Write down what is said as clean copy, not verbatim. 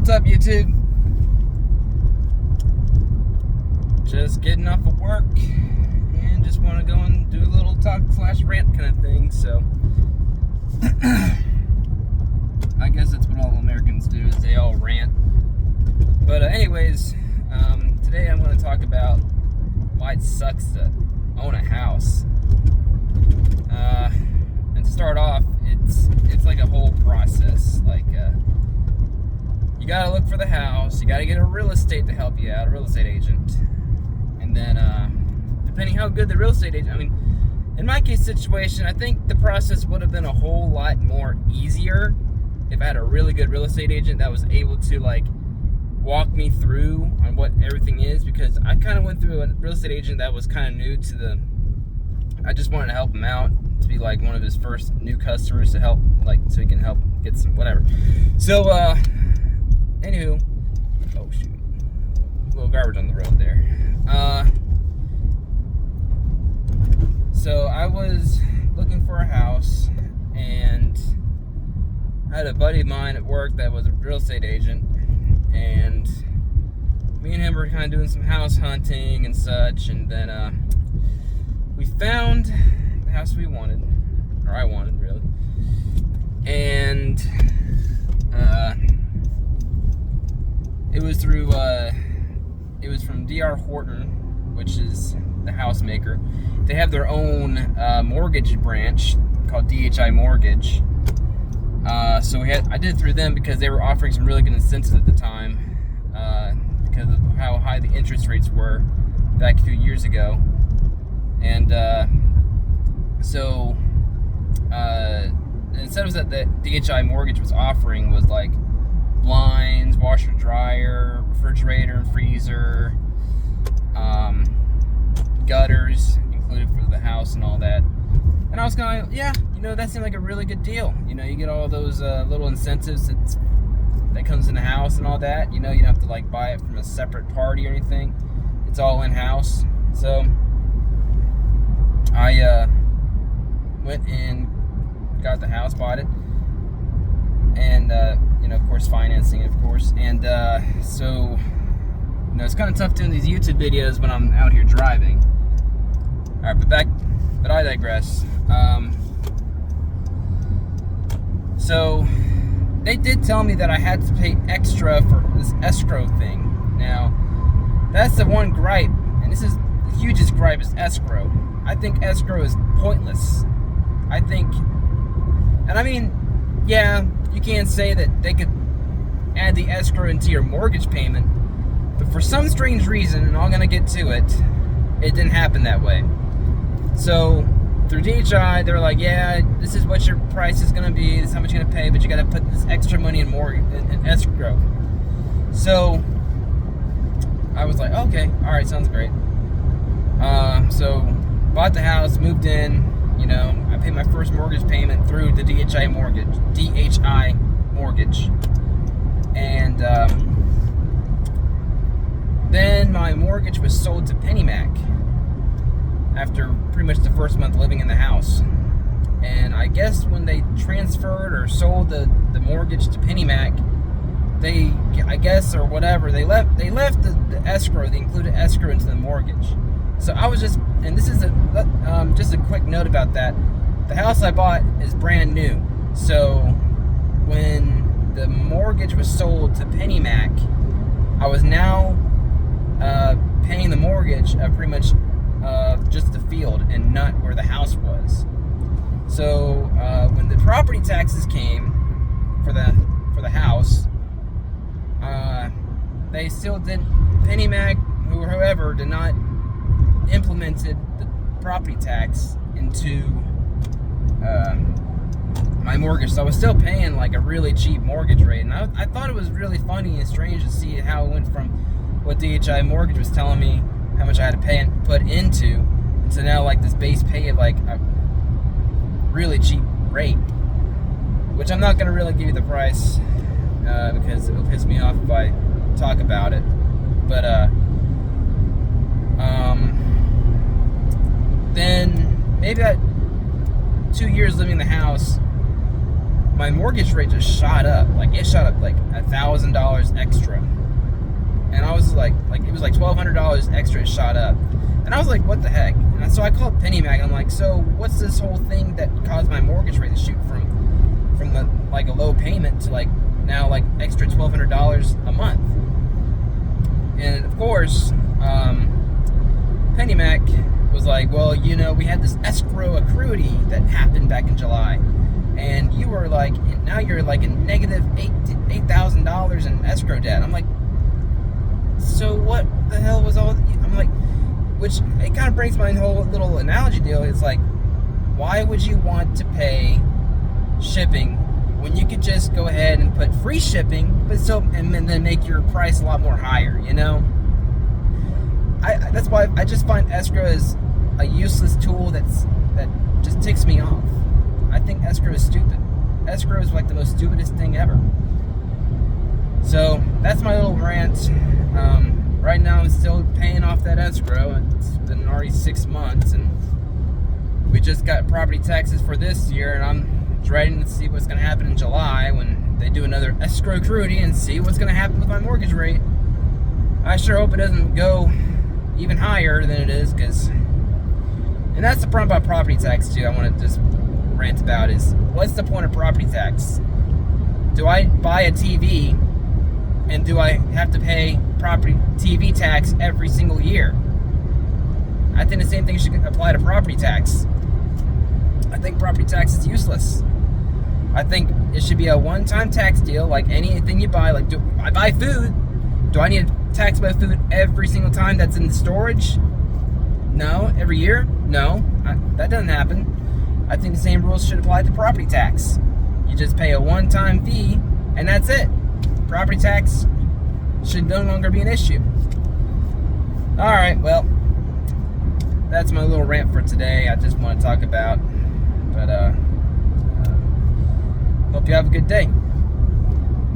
What's up, YouTube? Just getting off of work and just want to go and do a little talk/rant kind of thing. So I guess that's what all Americans do, is they all rant. But anyways, today I'm going to talk about why it sucks to own a house. And to start off, it's like a whole process. Like you gotta look for the house, you gotta get a real estate to help you out, a real estate agent. And then depending how good the real estate agent, I mean, in my case situation, I think the process would have been a whole lot more easier if I had a really good real estate agent that was able to like walk me through on what everything is, because I kind of went through a real estate agent that was kind of new to the, I just wanted to help him out, to be like one of his first new customers to help, like, so he can help get some whatever. So anywho, oh shoot, a little garbage on the road there. So I was looking for a house, and I had a buddy of mine at work that was a real estate agent, and me and him were kind of doing some house hunting and such, and then we found the house we wanted, or I wanted, really. And it was through it was from D.R. Horton, which is the house maker. They have their own mortgage branch called DHI Mortgage. So I did it through them because they were offering some really good incentives at the time, because of how high the interest rates were back a few years ago. And so the incentives that the DHI Mortgage was offering was like blinds, washer, dryer, refrigerator and freezer, gutters included for the house and all that. And I was kind of, yeah, you know, that seemed like a really good deal. You know, you get all those little incentives that comes in the house and all that. You know, you don't have to like buy it from a separate party or anything. It's all in-house. So I went and got the house, bought it, and you know, of course, financing it, of course. And so, you know, it's kind of tough doing these YouTube videos when I'm out here driving. All right, but I digress. So they did tell me that I had to pay extra for this escrow thing. Now, that's the one gripe, and this is the hugest gripe, is escrow. I think escrow is pointless. I think, and I mean, yeah, you can say that they could add the escrow into your mortgage payment, but for some strange reason, and I'm gonna get to it, it didn't happen that way. So through DHI, they're like, yeah, this is what your price is gonna be, this is how much you're gonna pay, but you gotta put this extra money in in escrow. So I was like, okay, all right, sounds great. So bought the house, moved in. You know, I paid my first mortgage payment through the DHI Mortgage, and then my mortgage was sold to PennyMac after pretty much the first month living in the house. And I guess when they transferred or sold the mortgage to PennyMac, they, I guess, or whatever, they left the escrow, the included escrow into the mortgage. So I was just, and this is just a quick note about that. The house I bought is brand new. So when the mortgage was sold to PennyMac, I was now paying the mortgage of pretty much just the field and not where the house was. So when the property taxes came for the house, they still didn't, PennyMac, whoever, did not implemented the property tax into my mortgage. So I was still paying like a really cheap mortgage rate, and I thought it was really funny and strange to see how it went from what DHI Mortgage was telling me how much I had to pay and put into, and so now like this base pay of like a really cheap rate, which I'm not going to really give you the price because it will piss me off if I talk about it. But then maybe about 2 years living in the house, my mortgage rate just shot up. Like, it shot up like $1,000 extra. And I was like it was like $1,200 extra it shot up. And I was like, what the heck? And so I called PennyMac. I'm like, so what's this whole thing that caused my mortgage rate to shoot from the like a low payment to like now like extra $1,200 a month? And of course, PennyMac was like, well, you know, we had this escrow accruity that happened back in July, and you were like, now you're like in negative $8,000 in escrow debt. I'm like, so what the hell was all? I'm like, which it kind of brings my whole little analogy deal. It's like, why would you want to pay shipping when you could just go ahead and put free shipping, but still, and then make your price a lot more higher, you know? That's why I just find escrow as a useless tool that just ticks me off. I think escrow is stupid. Escrow is like the most stupidest thing ever. So that's my little rant. Right now I'm still paying off that escrow. It's been already 6 months, and we just got property taxes for this year, and I'm dreading to see what's going to happen in July when they do another escrow accruity and see what's going to happen with my mortgage rate. I sure hope it doesn't go even higher than it is, and that's the problem about property tax too. I want to just rant about is, what's the point of property tax? Do I buy a TV and do I have to pay property TV tax every single year? I think the same thing should apply to property tax. I think property tax is useless. I think it should be a one-time tax deal, like anything you buy. Like, do I buy food? Do I need to tax my food every single time that's in the storage? No. Every year? No. That doesn't happen. I think the same rules should apply to property tax. You just pay a one-time fee, and that's it. Property tax should no longer be an issue. Alright, well, that's my little rant for today. I just want to talk about, but hope you have a good day.